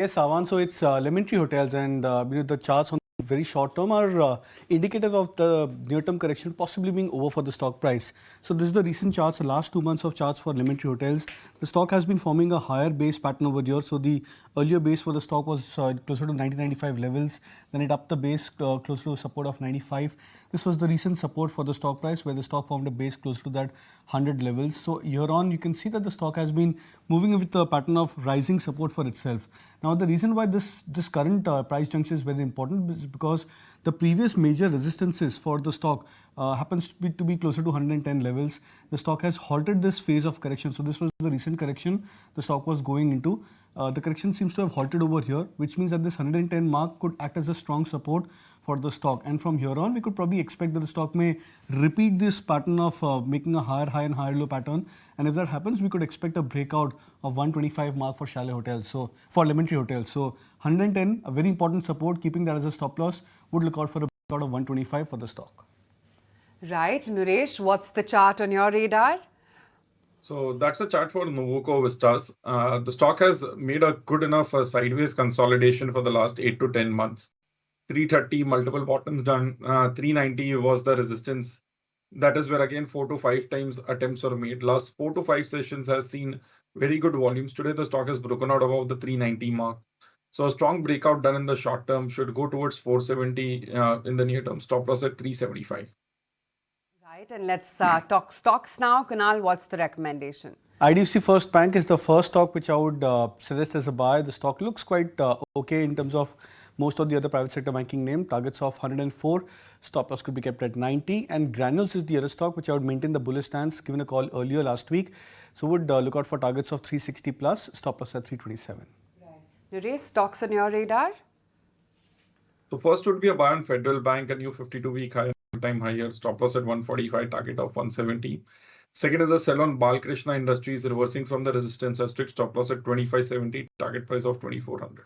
Yes, Avan. So it's Lemon Tree Hotels, and the charts on very short term are indicative of the near term correction possibly being over for the stock price. So this is the recent charts, the last 2 months of charts for Lemon Tree Hotels. The stock has been forming a higher base pattern over here. So the earlier base for the stock was closer to 1995 levels. Then it upped the base close to a support of 95. This was the recent support for the stock price, where the stock formed a base close to that 100 levels. So here on, you can see that the stock has been moving with a pattern of rising support for itself. Now, the reason why this current price junction is very important is because the previous major resistances for the stock happens to be closer to 110 levels. The stock has halted this phase of correction. So this was the recent correction the stock was going into. The correction seems to have halted over here, which means that this 110 mark could act as a strong support for the stock. And from here on, we could probably expect that the stock may repeat this pattern of making a higher high and higher low pattern. And if that happens, we could expect a breakout of 125 mark for Chalet Hotels. So for Lemon Tree Hotels. So 110, a very important support, keeping that as a stop loss, would look out for a breakout of 125 for the stock. Right. Nooresh, what's the chart on your radar? So that's a chart for Nuvoco Vistas. The stock has made a good enough sideways consolidation for the last 8 to 10 months. 330 multiple bottoms done, 390 was the resistance. That is where again 4 to 5 times attempts were made. Last 4 to 5 sessions has seen very good volumes. Today the stock has broken out above the 390 mark. So a strong breakout done in the short term should go towards 470 in the near term. Stop loss at 375. Right, and let's talk stocks now. Kunal, what's the recommendation? IDFC First Bank is the first stock which I would suggest as a buy. The stock looks quite okay in terms of most of the other private sector banking name. Targets of 104, stop loss could be kept at 90. And Granules is the other stock which I would maintain the bullish stance, given a call earlier last week. So would look out for targets of 360 plus, stop loss at 327. Right. Nooresh, stocks on your radar? So first would be a buy on Federal Bank, a new 52-week high, time higher, stop loss at 145, target of 170. Second is a sell on Balkrishna Industries, reversing from the resistance, a strict stop loss at 2570, target price of 2400.